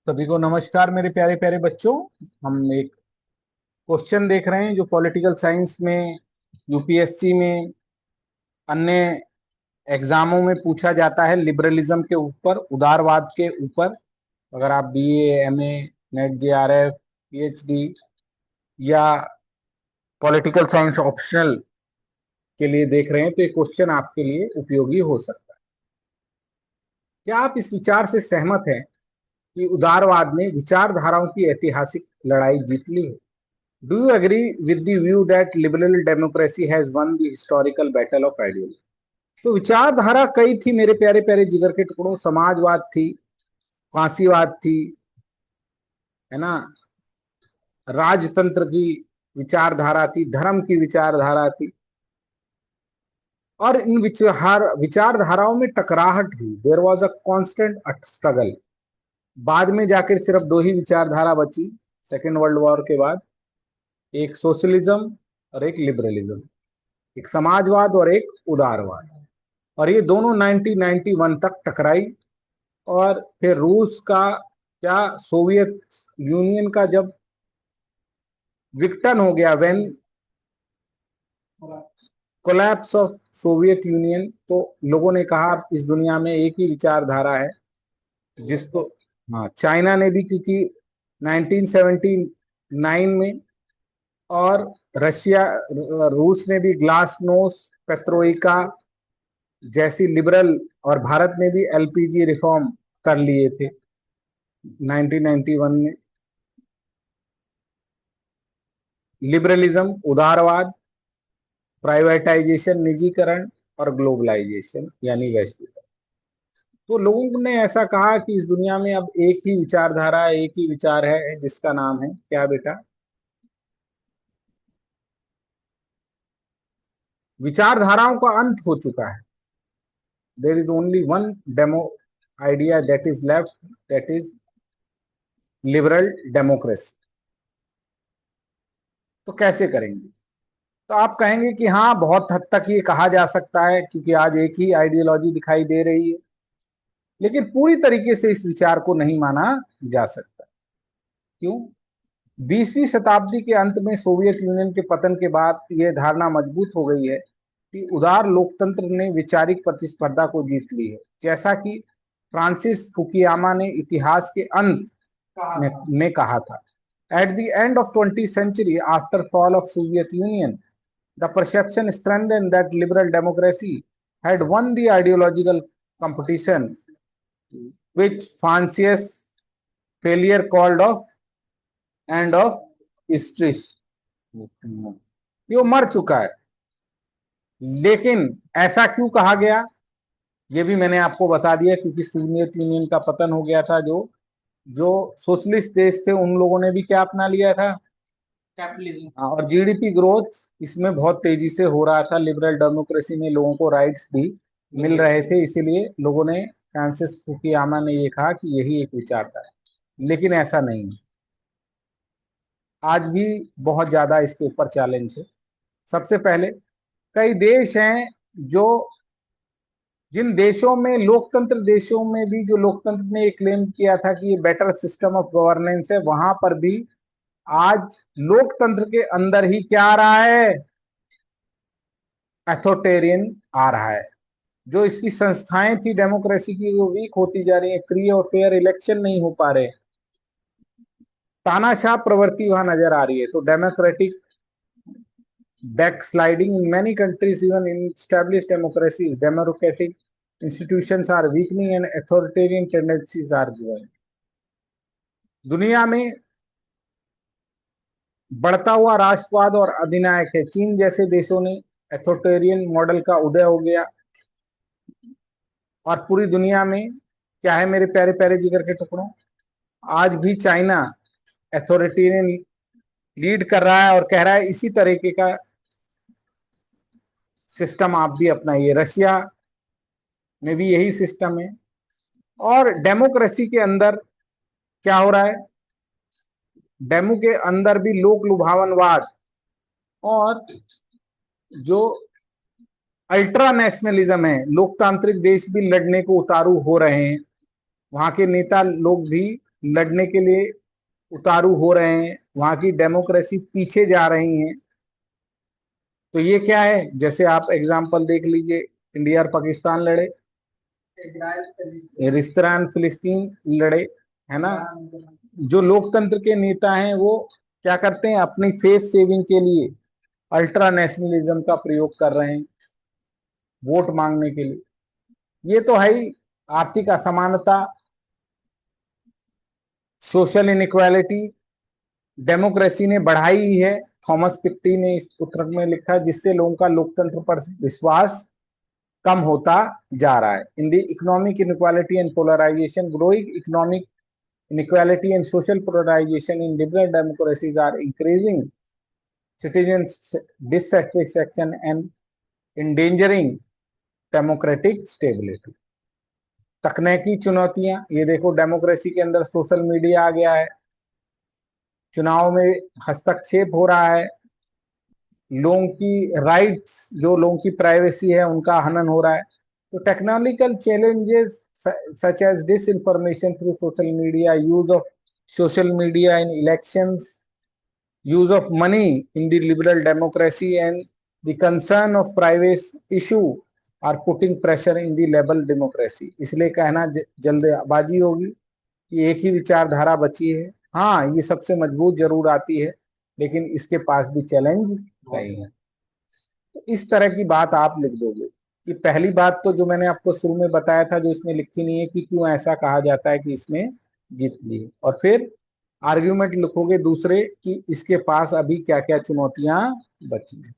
सभी को नमस्कार मेरे प्यारे प्यारे बच्चों। हम एक क्वेश्चन देख रहे हैं जो पॉलिटिकल साइंस में, यूपीएससी में, अन्य एग्जामों में पूछा जाता है। लिबरलिज्म के ऊपर, उदारवाद के ऊपर। अगर आप BA, MA, net, JRF, PhD या पॉलिटिकल साइंस ऑप्शनल के लिए देख रहे हैं तो ये क्वेश्चन आपके लिए उपयोगी हो सकता है। क्या आप इस विचार से सहमत हैं कि उदारवाद ने विचारधाराओं की ऐतिहासिक लड़ाई जीत ली है? Do you agree with the view that liberal democracy has won the historical battle of ideology? तो विचारधारा कई थी मेरे प्यारे प्यारे जिगर के टुकड़ों। समाजवाद थी, फांसीवाद थी, है ना, राजतंत्र की विचारधारा थी, धर्म की विचारधारा थी, और इन विचारधाराओं में टकराहट हुई। There was a constant struggle. बाद में जाकर सिर्फ दो ही विचारधारा बची सेकेंड वर्ल्ड वॉर के बाद, एक सोशलिज्म और एक लिबरलिज्म, एक समाजवाद और एक उदारवाद। और ये दोनों 1991 तक टकराई। और फिर रूस का, क्या सोवियत यूनियन का जब विघटन हो गया, when collapse of Soviet union, तो लोगों ने कहा इस दुनिया में एक ही विचारधारा है जिसको, हाँ, चाइना ने भी, क्योंकि 1979 में, और रशिया, रूस ने भी ग्लासनोस्ट पेट्रोइका जैसी लिबरल, और भारत ने भी एलपीजी रिफॉर्म कर लिए थे 1991 में। लिबरलिज्म, उदारवाद, प्राइवेटाइजेशन, निजीकरण, और ग्लोबलाइजेशन यानी वैश्वीकरण। तो लोगों ने ऐसा कहा कि इस दुनिया में अब एक ही विचारधारा है, एक ही विचार है, जिसका नाम है क्या बेटा? विचारधाराओं का अंत हो चुका है। There is only one demo idea that is left, that is liberal democracy. तो कैसे करेंगे? तो आप कहेंगे कि हाँ, बहुत हद तक ये कहा जा सकता है क्योंकि आज एक ही आइडियोलॉजी दिखाई दे रही है, लेकिन पूरी तरीके से इस विचार को नहीं माना जा सकता। क्यों? 20वीं शताब्दी के अंत में सोवियत यूनियन के पतन के बाद यह धारणा मजबूत हो गई है कि उदार लोकतंत्र ने वैचारिक प्रतिस्पर्धा को जीत ली है। जैसा कि फ्रांसिस फुकुयामा ने इतिहास के अंत में कहा था, at the end of 20th century, after fall of Soviet union, the perception strengthened that liberal democracy had won the ideological competition, which Fancius failure called of end of history। ये मर चुका है। लेकिन ऐसा क्यों कहा गया, ये भी मैंने आपको बता दिया, क्योंकि सोवियत यूनियन का पतन हो गया था। जो जो सोशलिस्ट देश थे उन लोगों ने भी क्या अपना लिया था? कैपिटलिज्म। हाँ, और जीडीपी ग्रोथ इसमें बहुत तेजी से हो रहा था। लिबरल डेमोक्रेसी में लोगों को राइट्स भी मिल रहे थे, इसीलिए लोगों ने, फ्रांसिस फुकुयामा ने ये कहा कि यही एक विचारधारा है। लेकिन ऐसा नहीं है। आज भी बहुत ज्यादा इसके ऊपर चैलेंज है। सबसे पहले, कई देश हैं जो, जिन देशों में लोकतंत्र, देशों में भी जो लोकतंत्र ने ये क्लेम किया था कि ये बेटर सिस्टम ऑफ गवर्नेंस है, वहां पर भी आज लोकतंत्र के अंदर ही क्या आ रहा है? अथॉरिटेरियन आ रहा है। जो इसकी संस्थाएं थी डेमोक्रेसी की, वो वीक होती जा रही है। फ्री और फेयर इलेक्शन नहीं हो पा रहे, तानाशाह प्रवृत्ति वहां नजर आ रही है। तो democratic backsliding in many countries, even in established democracies, democratic institutions are weakening and authoritarian tendencies are growing। दुनिया में बढ़ता हुआ राष्ट्रवाद और अधिनायक है। चीन जैसे देशों ने अथॉरिटेरियन मॉडल का उदय हो गया, और पूरी दुनिया में क्या है मेरे प्यारे प्यारे जिगर के टुकड़ों? आज भी चाइना अथॉरिटेरियन लीड कर रहा है और कह रहा है इसी तरीके का सिस्टम आप भी अपनाइए। रशिया में भी यही सिस्टम है। और डेमोक्रेसी के अंदर क्या हो रहा है? डेमो के अंदर भी लोक लुभावनवाद और जो अल्ट्रा नेशनलिज्म है, लोकतांत्रिक देश भी लड़ने को उतारू हो रहे हैं। वहां के नेता लोग भी लड़ने के लिए उतारू हो रहे हैं, वहां की डेमोक्रेसी पीछे जा रही है। तो ये क्या है, जैसे आप एग्जाम्पल देख लीजिए, इंडिया और पाकिस्तान लड़े, इस्राइल फिलिस्तीन लड़े, है ना। जो लोकतंत्र के नेता हैं वो क्या करते हैं, अपनी फेस सेविंग के लिए अल्ट्रा नेशनलिज्म का प्रयोग कर रहे हैं वोट मांगने के लिए। ये तो है ही। आर्थिक असमानता, सोशल इनइक्वालिटी डेमोक्रेसी ने बढ़ाई ही है। थॉमस पिट्टी ने इस पुस्तक में लिखा, जिससे लोगों का लोकतंत्र पर विश्वास कम होता जा रहा है। In the economic inequality and polarisation, growing economic inequality and social polarization in liberal democracies are increasing citizens' dissatisfaction and endangering democratic stability. तकनीकी चुनौतियां, ये देखो डेमोक्रेसी के अंदर सोशल मीडिया आ गया है, चुनाव में हस्तक्षेप हो रहा है, लोगों की राइट्स, जो लोगों की प्राइवेसी है उनका हनन हो रहा है। तो technological challenges such as disinformation through social media, use of social media in elections, use of money in the liberal democracy, and the concern of private issue are putting pressure in the liberal democracy. इसलिए कहना जल्दबाजी होगी कि एक ही विचारधारा बची है। हाँ, ये सबसे मजबूत जरूर आती है, लेकिन इसके पास भी चैलेंज कई है। तो इस तरह की बात आप लिख दोगे कि पहली बात तो जो मैंने आपको शुरू में बताया था, जो इसमें लिखी नहीं है, कि क्यों ऐसा कहा जाता है कि इसने जीत ली, और फिर आर्ग्यूमेंट लिखोगे दूसरे कि इसके पास अभी क्या क्या चुनौतियां बची हैं।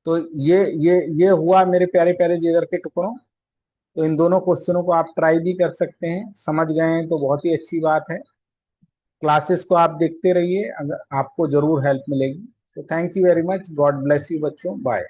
तो ये हुआ मेरे प्यारे प्यारे जिगर के टुकड़ों। तो इन दोनों क्वेश्चनों को आप ट्राई भी कर सकते हैं, समझ गए हैं तो बहुत ही अच्छी बात है। क्लासेस को आप देखते रहिए, अगर आपको जरूर हेल्प मिलेगी। तो thank you very much, God bless you बच्चों, बाय।